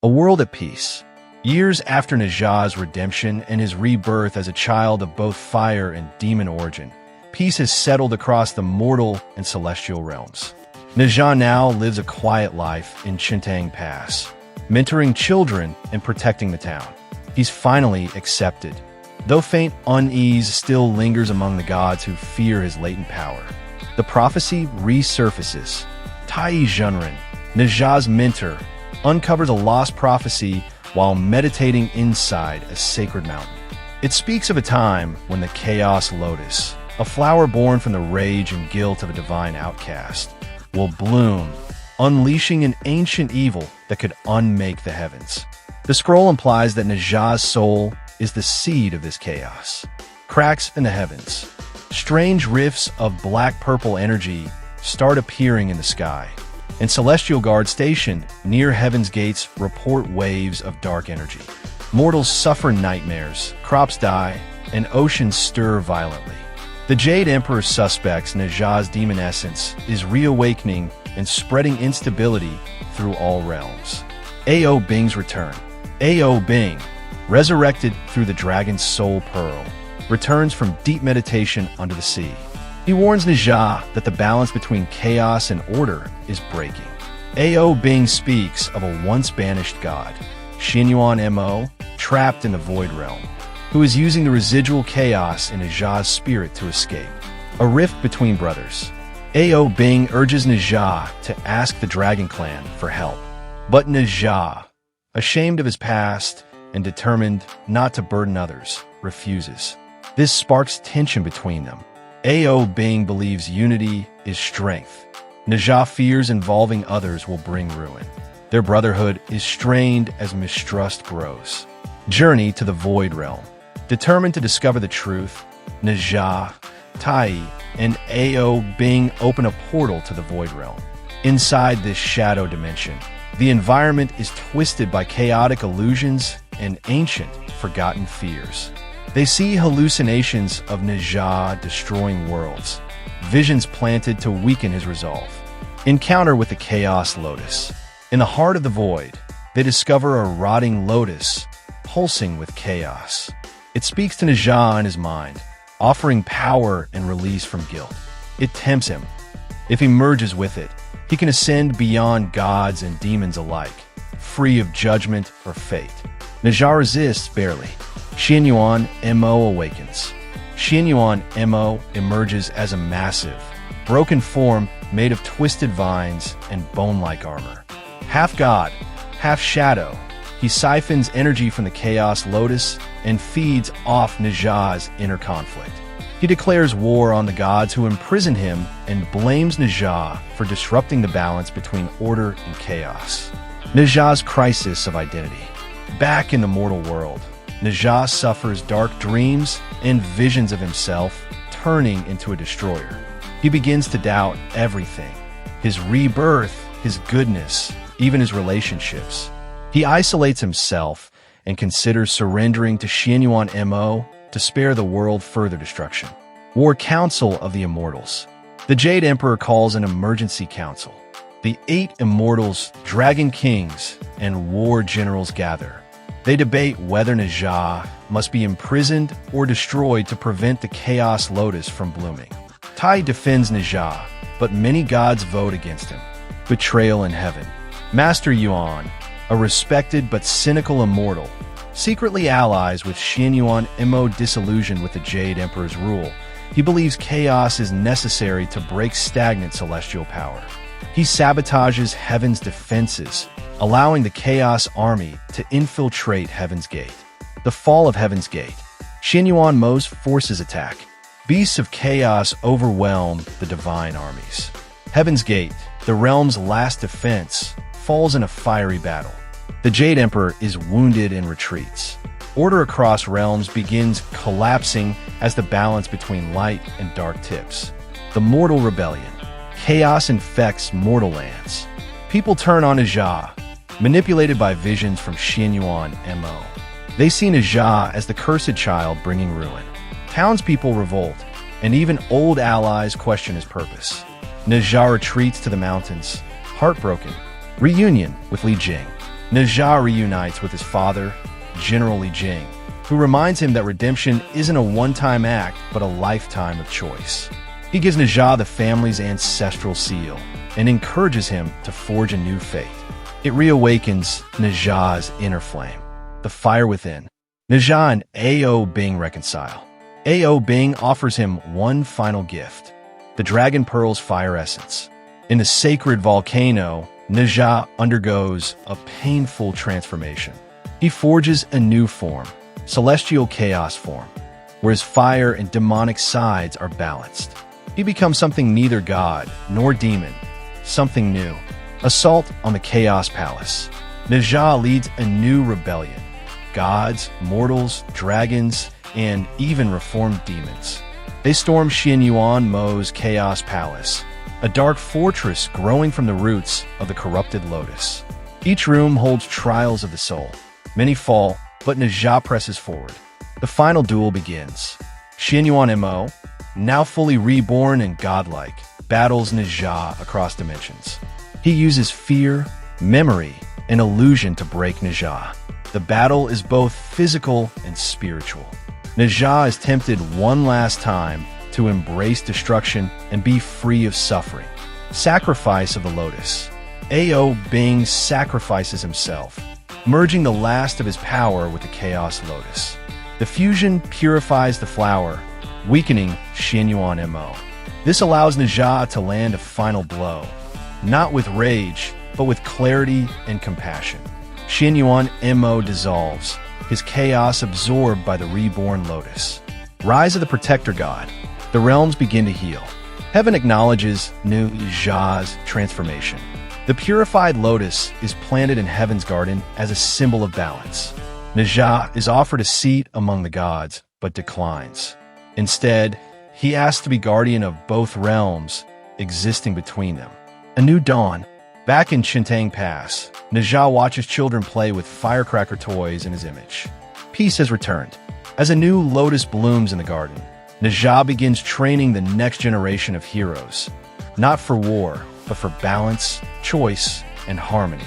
A world at peace. Years after Ne Zha's redemption and his rebirth as a child of both fire and demon origin, peace has settled across the mortal and celestial realms. Ne Zha now lives a quiet life in Chintang Pass, mentoring children and protecting the town. He's finally accepted, though faint unease still lingers among the gods who fear his latent power. The prophecy resurfaces. Tai Zhenren, Ne Zha's mentor, uncovers a lost prophecy while meditating inside a sacred mountain. It speaks of a time when the Chaos Lotus, a flower born from the rage and guilt of a divine outcast, will bloom, unleashing an ancient evil that could unmake the heavens. The scroll implies that Ne Zha's soul is the seed of this chaos. Cracks in the heavens. Strange rifts of black-purple energy start appearing in the sky, and celestial guards stationed near heaven's gates report waves of dark energy. Mortals suffer nightmares, crops die, and oceans stir violently. The Jade Emperor suspects Ne Zha's demon essence is reawakening and spreading instability through all realms. Ao Bing's return. Ao Bing, resurrected through the dragon's soul pearl, returns from deep meditation under the sea. He warns Ne Zha that the balance between chaos and order is breaking. Ao Bing speaks of a once-banished god, Xianyuan Mo, trapped in the Void Realm, who is using the residual chaos in Ne Zha's spirit to escape. A rift between brothers. Ao Bing urges Ne Zha to ask the Dragon Clan for help. But Ne Zha, ashamed of his past and determined not to burden others, refuses. This sparks tension between them. Ao Bing believes unity is strength. Ne Zha fears involving others will bring ruin. Their brotherhood is strained as mistrust grows. Journey to the Void Realm. Determined to discover the truth, Ne Zha, Tai, and Ao Bing open a portal to the Void Realm. Inside this shadow dimension, the environment is twisted by chaotic illusions and ancient, forgotten fears. They see hallucinations of Ne Zha destroying worlds, visions planted to weaken his resolve. Encounter with the Chaos Lotus. In the heart of the void, they discover a rotting lotus, pulsing with chaos. It speaks to Ne Zha in his mind, offering power and release from guilt. It tempts him. If he merges with it, he can ascend beyond gods and demons alike, free of judgment or fate. Ne Zha resists barely. Xianyuan Mo awakens. Xianyuan Mo emerges as a massive, broken form made of twisted vines and bone-like armor. Half god, half shadow, he siphons energy from the Chaos Lotus and feeds off Ne Zha's inner conflict. He declares war on the gods who imprison him and blames Ne Zha for disrupting the balance between order and chaos. Ne Zha's crisis of identity. Back in the mortal world, Ne Zha suffers dark dreams and visions of himself turning into a destroyer. He begins to doubt everything: his rebirth, his goodness, even his relationships. He isolates himself and considers surrendering to Xianyuan Mo to spare the world further destruction. War Council of the Immortals. The Jade Emperor calls an emergency council. The 8 immortals, dragon kings, and war generals gather. They debate whether Ne Zha must be imprisoned or destroyed to prevent the Chaos Lotus from blooming. Tai defends Ne Zha, but many gods vote against him. Betrayal in Heaven. Master Yuan, a respected but cynical immortal, secretly allies with Xianyuan Mo, disillusioned with the Jade Emperor's rule. He believes chaos is necessary to break stagnant celestial power. He sabotages Heaven's defenses, allowing the Chaos Army to infiltrate Heaven's Gate. The fall of Heaven's Gate. Xianyuan Mo's forces attack. Beasts of chaos overwhelm the divine armies. Heaven's Gate, the realm's last defense, falls in a fiery battle. The Jade Emperor is wounded and retreats. Order across realms begins collapsing as the balance between light and dark tips. The Mortal Rebellion. Chaos infects mortal lands. People turn on Ne Zha, manipulated by visions from Xianyuan Mo. They see Ne Zha as the cursed child bringing ruin. Townspeople revolt, and even old allies question his purpose. Ne Zha retreats to the mountains, heartbroken. Reunion with Li Jing. Ne Zha reunites with his father, General Li Jing, who reminds him that redemption isn't a one-time act, but a lifetime of choice. He gives Ne Zha the family's ancestral seal and encourages him to forge a new fate. It reawakens Ne Zha's inner flame, the fire within. Ne Zha and Ao Bing reconcile. Ao Bing offers him one final gift, the Dragon Pearl's fire essence. In the sacred volcano, Ne Zha undergoes a painful transformation. He forges a new form, celestial chaos form, where his fire and demonic sides are balanced. He becomes something neither god nor demon, something new. Assault on the Chaos Palace. Ne Zha leads a new rebellion. Gods, mortals, dragons, and even reformed demons. They storm Xianyuan Mo's Chaos Palace, a dark fortress growing from the roots of the corrupted lotus. Each room holds trials of the soul. Many fall, but Ne Zha presses forward. The final duel begins. Xianyuan Mo, now fully reborn and godlike, battles Ne Zha across dimensions. He uses fear, memory, and illusion to break Ne Zha. The battle is both physical and spiritual. Ne Zha is tempted one last time to embrace destruction and be free of suffering. Sacrifice of the Lotus. Ao Bing sacrifices himself, merging the last of his power with the Chaos Lotus. The fusion purifies the flower, weakening Xianyuan Mo. This allows Ne Zha to land a final blow, not with rage, but with clarity and compassion. Xianyuan Mo dissolves, his chaos absorbed by the reborn lotus. Rise of the Protector God. The realms begin to heal. Heaven acknowledges Ne Zha's transformation. The purified lotus is planted in Heaven's garden as a symbol of balance. Ne Zha is offered a seat among the gods, but declines. Instead, he asks to be guardian of both realms existing between them. A new dawn. Back in Chintang Pass, Ne Zha watches children play with firecracker toys in his image. Peace has returned. As a new lotus blooms in the garden, Ne Zha begins training the next generation of heroes, not for war, but for balance, choice, and harmony.